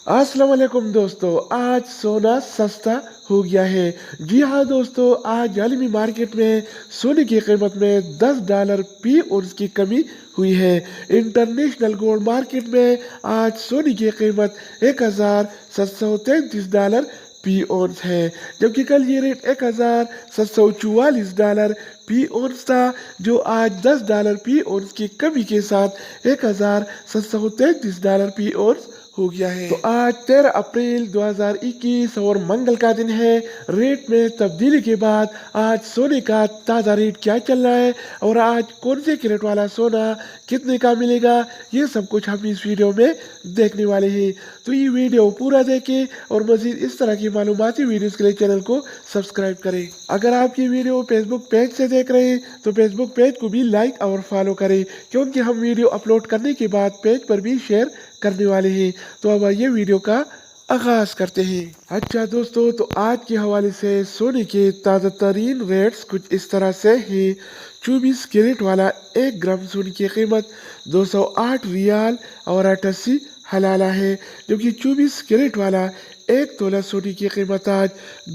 अस्सलाम वालेकुम दोस्तों, आज सोना सस्ता हो गया है। जी हाँ दोस्तों, आज आलमी मार्केट में सोने की कीमत में $10 फी औंस की कमी हुई है। इंटरनेशनल गोल्ड मार्केट में आज सोने की कीमत $1733 फी औंस है, जबकि कल ये रेट $1744 फी औंस था, जो आज $10 फी औंस की कमी के साथ $1733 फी औंस हो गया है। तो आज 13 अप्रैल 2021 और मंगल का दिन है। रेट में तब्दीली के बाद आज सोने का ताज़ा रेट क्या चल रहा है और आज कौन से कैरेट वाला सोना कितने का मिलेगा, ये सब कुछ हम इस वीडियो में देखने वाले हैं। तो ये वीडियो पूरा देखें और मज़ीद इस तरह की मालूमाती वीडियोस के लिए चैनल को सब्सक्राइब करें। अगर आप ये वीडियो फेसबुक पेज से देख रहे हैं तो फेसबुक पेज को भी लाइक और फॉलो करें, क्योंकि हम वीडियो अपलोड करने के बाद पेज पर भी शेयर करने वाले हैं। तो अब आइए वीडियो का आगाज करते हैं। अच्छा दोस्तों, तो आज के हवाले से सोने के ताज़ा तरीन रेट्स कुछ इस तरह से हैं। 24 कैरेट वाला 1 ग्राम सोने की कीमत 208 रियाल और 88 हलाला है, जबकि 24 कैरेट वाला 1 तोला सोने की कीमत आज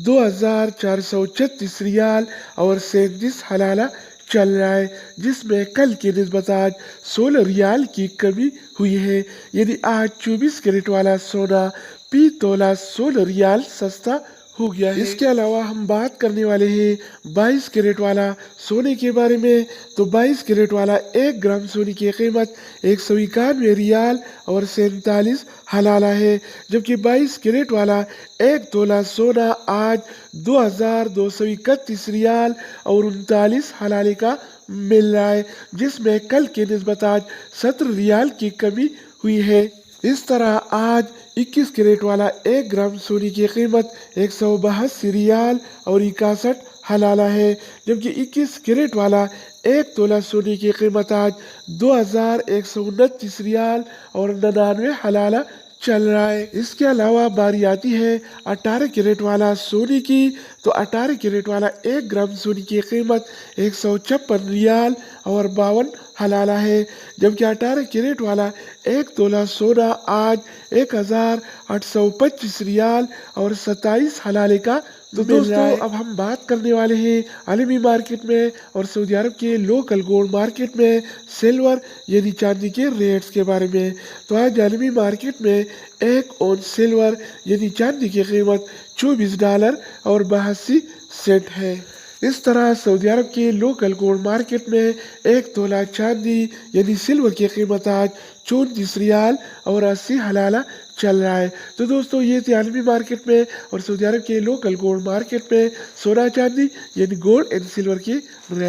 2436 रियाल और 37 हलाला चल रहा है, जिसमें कल की निस्बत आज 16 रियाल की कमी हुई है। यदि आज 24 कैरेट वाला सोना फी तोला 16 रियाल सस्ता हो गया है। इसके अलावा हम बात करने वाले हैं 22 कैरेट वाला सोने के बारे में। तो 22 कैरेट वाला 1 ग्राम सोने की कीमत 191 रियाल और 47 हलाला है, जबकि 22 कैरेट वाला 1 तोला सोना आज 2231 रियाल और 39 हलाले का मिल रहा है, जिसमें कल की निस्बत आज 17 रियाल की कमी हुई है। इस तरह आज 21 कैरेट वाला 1 ग्राम सोने की कीमत 182 रियाल और 61 हलाला है, जबकि 21 कैरेट वाला 1 तोला सोने की कीमत आज 2129 रियाल और 99 हलाला चल रहा है। इसके अलावा बारी आती है 18 कैरेट वाला सोने की। तो 18 कैरेट वाला 1 ग्राम सोने की कीमत 156 रियाल और 52 हलाला है, जबकि 18 कैरेट वाला 1 तोला सोना आज 1825 रियाल और 27 हलाले का तो दोस्तों, अब हम बात करने वाले हैं आलमी मार्केट में और सऊदी अरब के लोकल गोल्ड मार्केट में सिल्वर यानी चांदी के रेट्स के बारे में। तो आज आलमी मार्केट में 1 औंस सिल्वर यानी चांदी की कीमत $24 और 82 सेंट है। इस तरह सऊदी अरब के लोकल गोल्ड मार्केट में 1 तोला चांदी यानी सिल्वर की कीमत आज 34 रियाल और 80 हलाला चल रहा है। तो दोस्तों, ये थी आलमी मार्केट में और सऊदी अरब के लोकल गोल्ड मार्केट में सोना चांदी यानी गोल्ड एंड सिल्वर की रेट।